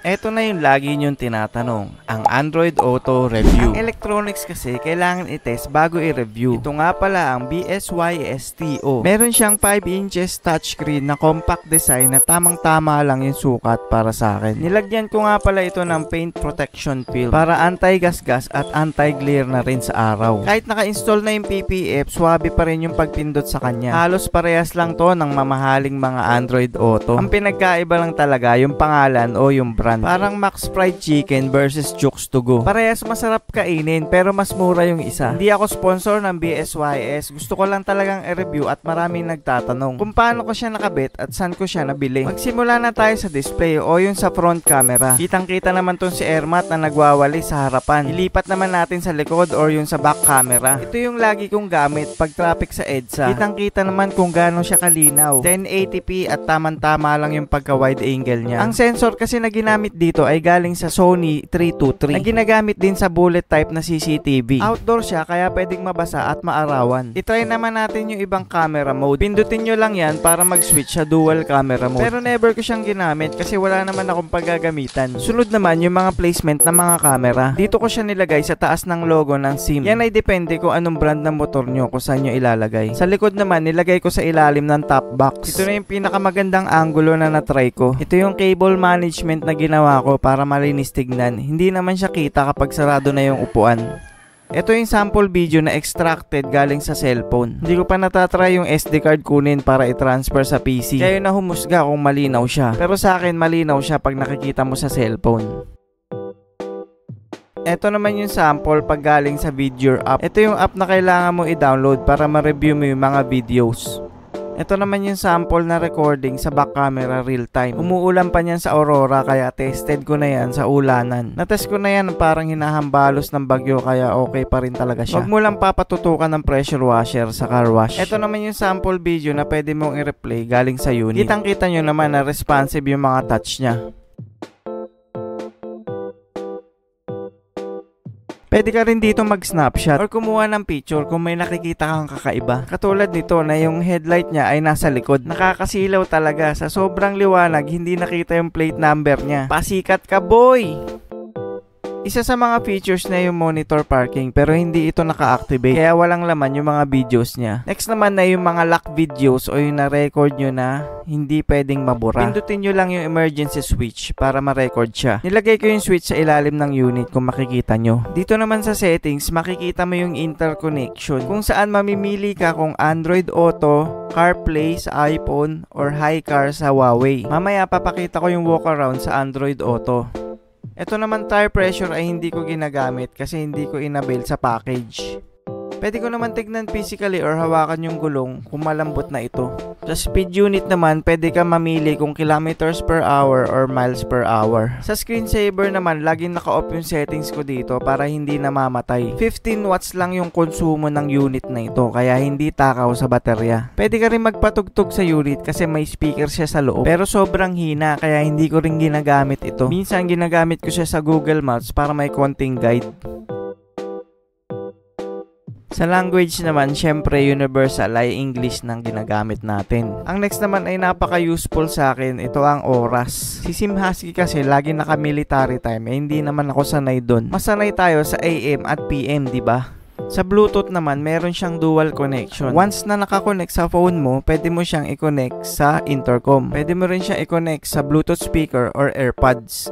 Eto na yung lagi nyong tinatanong, ang Android Auto Review. Ang electronics kasi kailangan i-test bago i-review. Ito nga pala ang BSYSTO. Meron siyang 5 inches touchscreen na compact design na tamang-tama lang yung sukat para sa akin. Nilagyan ko nga pala ito ng paint protection film para anti-gasgas at anti-glare na rin sa araw. Kahit naka-install na yung PPF, swabe pa rin yung pagpindot sa kanya. Halos parehas lang to ng mamahaling mga Android Auto. Ang pinagkaiba lang talaga yung pangalan o yung brand. Parang Max Fried Chicken versus Jukes to Go. Parehas masarap kainin pero mas mura yung isa. Hindi ako sponsor ng BSYS. Gusto ko lang talagang i-review at maraming nagtatanong kung paano ko siya nakabit at saan ko siya nabili. Magsimula na tayo sa display o yung sa front camera. Kitang-kita naman tong si Airmat na nagwawali sa harapan. Ilipat naman natin sa likod or yung sa back camera. Ito yung lagi kong gamit pag traffic sa EDSA. Kitang-kita naman kung gaano siya kalinaw. 1080p at tamang-tama lang yung pagka-wide angle niya. Ang sensor kasi na ginamit dito ay galing sa Sony 323 na ginagamit din sa bullet type na CCTV. Outdoor siya kaya pwedeng mabasa at maarawan. I-try naman natin yung ibang camera mode. Pindutin nyo lang yan para mag-switch sa dual camera mode. Pero never ko siyang ginamit kasi wala naman akong paggagamitan. Sunod naman yung mga placement ng mga camera. Dito ko siya nilagay sa taas ng logo ng SIM. Yan ay depende kung anong brand ng motor nyo kung saan nyo ilalagay. Sa likod naman nilagay ko sa ilalim ng top box. Ito na yung pinakamagandang angulo na na-try ko. Ito yung cable management na ginawa ko para malinis tignan. Hindi naman siya kita kapag sarado na yung upuan. Ito yung sample video na extracted galing sa cellphone. Hindi ko pa natatry yung SD card kunin para i-transfer sa PC. Kaya na humusga kung malinaw siya. Pero sa akin malinaw siya pag nakikita mo sa cellphone. Ito naman yung sample pag galing sa Vidyo app. Ito yung app na kailangan mo i-download para ma-review mo yung mga videos. Ito naman yung sample na recording sa back camera real time. Umuulan pa niyan sa Aurora kaya tested ko na yan sa ulanan. Natest ko na yan parang hinahambalos ng bagyo kaya okay pa rin talaga siya. Huwag mo lang papatutukan ng pressure washer sa car wash. Ito naman yung sample video na pwede mong i-replay galing sa unit. Kitang-kita nyo naman na responsive yung mga touch niya. Pwede ka rin dito mag-snapshot or kumuha ng picture kung may nakikita kang kakaiba. Katulad nito na yung headlight niya ay nasa likod. Nakakasilaw talaga. Sa sobrang liwanag, hindi nakita yung plate number niya. Pasikat ka, boy! Isa sa mga features na yung monitor parking pero hindi ito naka-activate kaya walang laman yung mga videos niya. Next naman na yung mga lock videos o yung na-record nyo na hindi pwedeng mabura. Pindutin nyo lang yung emergency switch para ma-record siya. Nilagay ko yung switch sa ilalim ng unit kung makikita nyo. Dito naman sa settings makikita mo yung interconnection kung saan mamimili ka kung Android Auto, CarPlay sa iPhone or HiCar sa Huawei. Mamaya papakita ko yung walk around sa Android Auto. Ito naman tire pressure ay hindi ko ginagamit kasi hindi ko inabil sa package. Pwede ko naman tignan physically or hawakan yung gulong kung malambot na ito. Sa speed unit naman, pwede ka mamili kung kilometers per hour or miles per hour. Sa screensaver naman, laging naka-off yung settings ko dito para hindi namamatay. 15 watts lang yung konsumo ng unit na ito kaya hindi takaw sa baterya. Pwede ka rin magpatugtog sa unit kasi may speaker siya sa loob. Pero sobrang hina kaya hindi ko rin ginagamit ito. Minsan ginagamit ko siya sa Google Maps para may konting guide. Sa language naman, syempre universal ay English nang ginagamit natin. Ang next naman ay napaka-useful sa akin, ito ang oras. Si Sim Husky kasi lagi naka-military time, hindi naman ako sanay doon. Masanay tayo sa AM at PM, di ba? Sa Bluetooth naman, meron siyang dual connection. Once na nakakonect sa phone mo, pwede mo siyang i-connect sa intercom. Pwede mo rin siyang i-connect sa Bluetooth speaker or AirPods.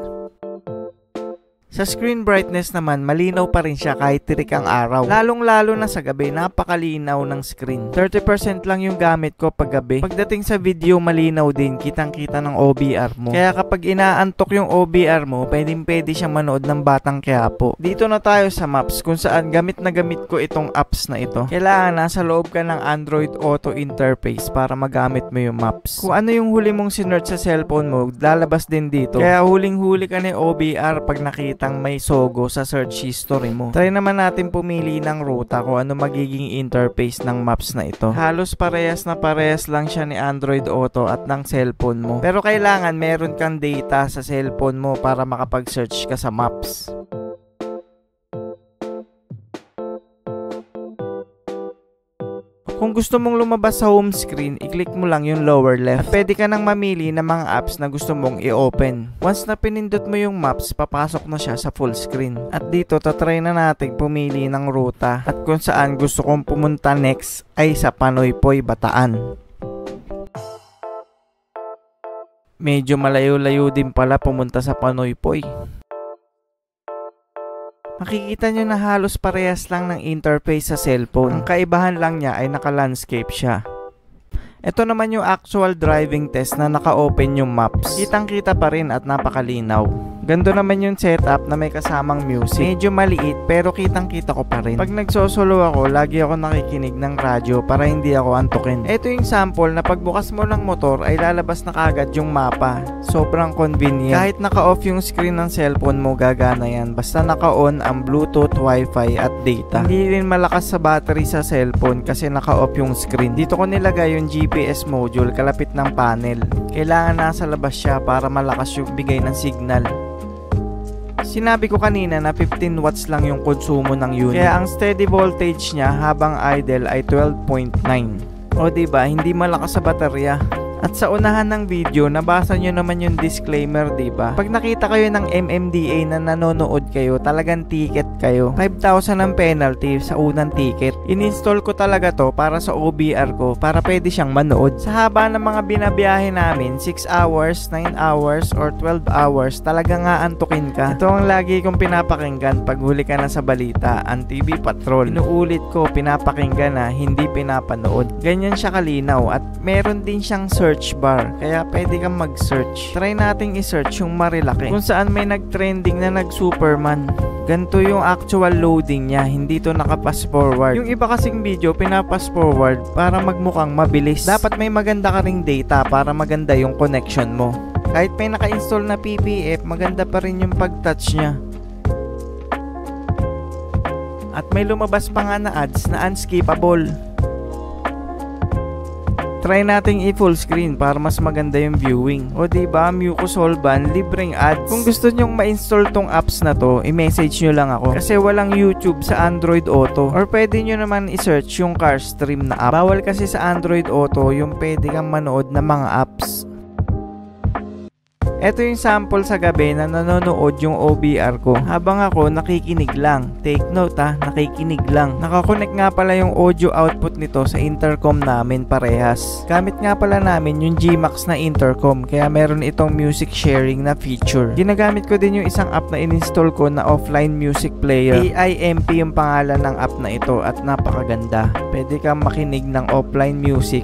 Sa screen brightness naman, malinaw pa rin siya kahit tirik ang araw. Lalong-lalo na sa gabi, napakalinaw ng screen. 30% lang yung gamit ko pag gabi. Pagdating sa video, malinaw din, kitang-kita ng OBR mo. Kaya kapag inaantok yung OBR mo, pwedeng-pwede siyang manood ng Batang Quiapo. Dito na tayo sa maps, kung saan gamit na gamit ko itong apps na ito. Kailangan nasa loob ka ng Android Auto interface para magamit mo yung maps. Kung ano yung huli mong sinearch sa cellphone mo, lalabas din dito. Kaya huling-huli ka ni OBR pag nakita may sogo sa search history mo. Try naman natin pumili ng ruta kung ano magiging interface ng maps na ito. Halos parehas na parehas lang siya ni Android Auto at ng cellphone mo. Pero kailangan meron kang data sa cellphone mo para makapag-search ka sa maps. Kung gusto mong lumabas sa home screen, i-click mo lang yung lower left. At pwede ka nang mamili ng mga apps na gusto mong i-open. Once na pinindot mo yung maps, papasok na siya sa full screen. At dito, tatry na natin pumili ng ruta. At kung saan gusto kong pumunta next ay sa Panoypoy, Bataan. Medyo malayo-layo din pala pumunta sa Panoypoy. Makikita nyo na halos parehas lang ng interface sa cellphone. Ang kaibahan lang niya ay naka-landscape siya. Ito naman yung actual driving test na naka-open yung maps. Kitang-kita pa rin at napakalinaw. Ganda naman yung setup na may kasamang music. Medyo maliit pero kitang-kita ko pa rin. Pag nagsosolo ako, lagi ako nakikinig ng radyo para hindi ako antukin. Ito yung sample na pagbukas mo ng motor ay lalabas na kagad yung mapa. Sobrang convenient. Kahit naka-off yung screen ng cellphone mo, gagana yan. Basta naka-on ang Bluetooth, Wi-Fi at data. Hindi rin malakas sa battery sa cellphone kasi naka-off yung screen. Dito ko nilagay yung GPS module kalapit ng panel. Kailangan nasa labas siya para malakas yung bigay ng signal. Sinabi ko kanina na 15 watts lang yung konsumo ng unit. Kaya ang steady voltage niya habang idle ay 12.9. O diba, hindi malakas sa baterya. At sa unahan ng video, nabasa nyo naman yung disclaimer, diba? Pag nakita kayo ng MMDA na nanonood kayo, talagang ticket kayo. 5,000 ang penalty sa unang ticket. Ininstall ko talaga to para sa OBR ko, para pwede siyang manood. Sa haba ng mga binabiyahe namin, 6 hours, 9 hours, or 12 hours, talaga nga antukin ka. Ito ang lagi kong pinapakinggan pag huli ka na sa balita, ang TV Patrol. Inuulit ko, pinapakinggan na, hindi pinapanood. Ganyan siya kalinaw at meron din siyang search bar, kaya pwede kang mag-search. Try nating i-search yung Marilaki, kung saan may nag-trending na nag-Superman. Ganito yung actual loading niya, hindi to naka-pass forward. Yung iba kasing video, pinapass forward para magmukhang mabilis. Dapat may maganda ka ring data para maganda yung connection mo. Kahit may naka-install na PPF, maganda pa rin yung pag-touch niya. At may lumabas pa nga na ads na unskippable. Try nating i-full screen para mas maganda yung viewing. O diba, Miyuko Solban, libreng ads. Kung gusto nyong ma-install tong apps na to, i-message nyo lang ako. Kasi walang YouTube sa Android Auto. Or pwede nyo naman i-search yung CarStream na app. Bawal kasi sa Android Auto yung pwede kang manood ng mga apps. Ito yung sample sa gabi na nanonood yung OBR ko habang ako nakikinig lang. Take note ha, nakikinig lang. Nakakonect nga pala yung audio output nito sa intercom namin parehas. Gamit nga pala namin yung Gmax na intercom kaya meron itong music sharing na feature. Ginagamit ko din yung isang app na ininstall ko na offline music player. AIMP yung pangalan ng app na ito at napakaganda. Pwede kang makinig ng offline music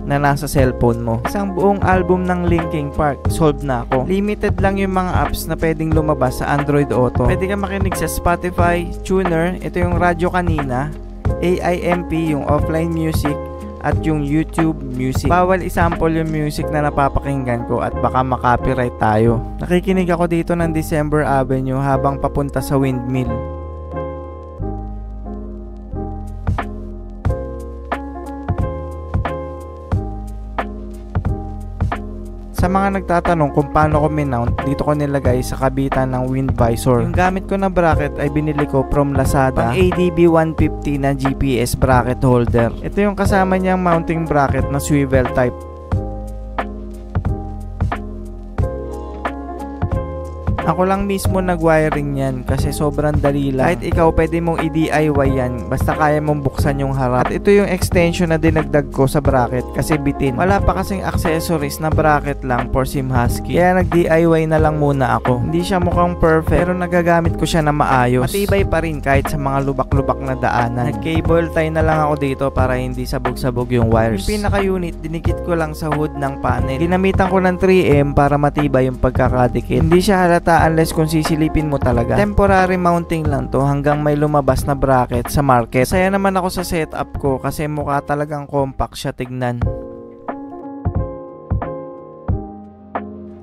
na nasa cellphone mo. Isang buong album ng Linkin Park, solved na ako. Limited lang yung mga apps na pwedeng lumabas sa Android Auto. Pwede kang makinig sa Spotify, Tuner, ito yung radyo kanina, AIMP yung offline music, at yung YouTube Music. Bawal isample yung music na napapakinggan ko at baka makopyright tayo. Nakikinig ako dito ng December Avenue habang papunta sa Windmill. Sa mga nagtatanong kung paano ko minount, dito ko nilagay sa kabitan ng wind visor. Yung gamit ko na bracket ay binili ko from Lazada, pang ADB 150 na GPS bracket holder. Ito yung kasama niyang mounting bracket na swivel type. Ako lang mismo nag-wiring yan kasi sobrang dali lang. Kahit ikaw pwede mong i-DIY yan basta kaya mong buksan yung harap. At ito yung extension na dinagdag ko sa bracket kasi bitin. Wala pa kasing accessories na bracket lang for SIM Husky. Kaya nag-DIY na lang muna ako. Hindi siya mukhang perfect pero nagagamit ko siya na maayos. Matibay pa rin kahit sa mga lubak-lubak na daanan. Nag-cable tie na lang ako dito para hindi sabog-sabog yung wires. Yung pinaka-unit dinikit ko lang sa hood ng panel. Ginamitan ko ng 3M para matibay yung pagkakadikit. Hindi siya halata unless kung sisilipin mo talaga. Temporary mounting lang to hanggang may lumabas na bracket sa market. Saya naman ako sa setup ko kasi mukha talagang compact siya tignan.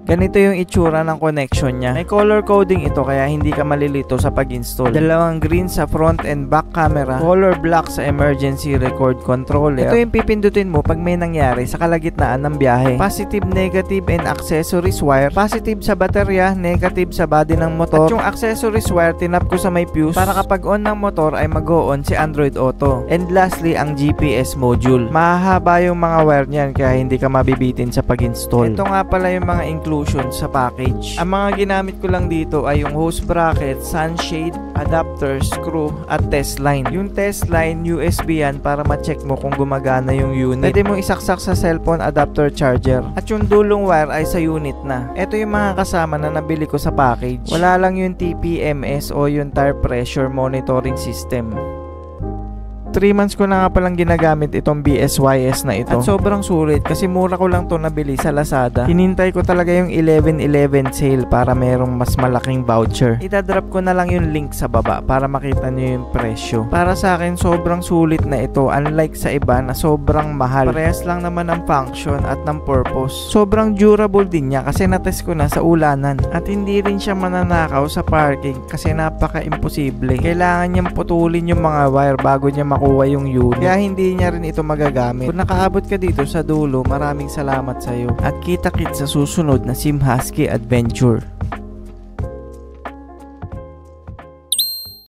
Ganito yung itsura ng connection niya. May color coding ito kaya hindi ka malilito sa pag-install. Dalawang green sa front and back camera, color black sa emergency record controller. Ito yung pipindutin mo pag may nangyari sa kalagitnaan ng biyahe. Positive, negative, and accessories wire. Positive sa baterya, negative sa body ng motor. At yung accessories wire, tinap ko sa may fuse para kapag on ng motor ay mag-on si Android Auto. And lastly, ang GPS module. Mahahaba yung mga wire niyan kaya hindi ka mabibitin sa pag-install. Ito nga pala yung mga inclusions sa package. Ang mga ginamit ko lang dito ay yung hose bracket, sunshade, adapter, screw, at test line. Yung test line, USB yan para ma-check mo kung gumagana yung unit. Pwede mo isaksak sa cellphone adapter charger. At yung dulong wire ay sa unit na. Ito yung mga kasama na nabili ko sa package. Wala lang yung TPMS o yung tire pressure monitoring system. 3 months ko na nga palang ginagamit itong BSYS na ito. At sobrang sulit kasi mura ko lang to nabili sa Lazada. Hinintay ko talaga yung 11/11 sale para merong mas malaking voucher. Itadrop ko na lang yung link sa baba para makita nyo yung presyo. Para sa akin sobrang sulit na ito, unlike sa iba na sobrang mahal. Parehas lang naman ang function at ng purpose. Sobrang durable din niya kasi natest ko na sa ulanan. At hindi rin siya mananakaw sa parking kasi napaka-imposible. Kailangan niyang putulin yung mga wire bago niya makuha yung unit. Kaya hindi niya rin ito magagamit. Kung nakaabot ka dito sa dulo, maraming salamat sa iyo. At kita-kits sa susunod na SimHusky Adventure.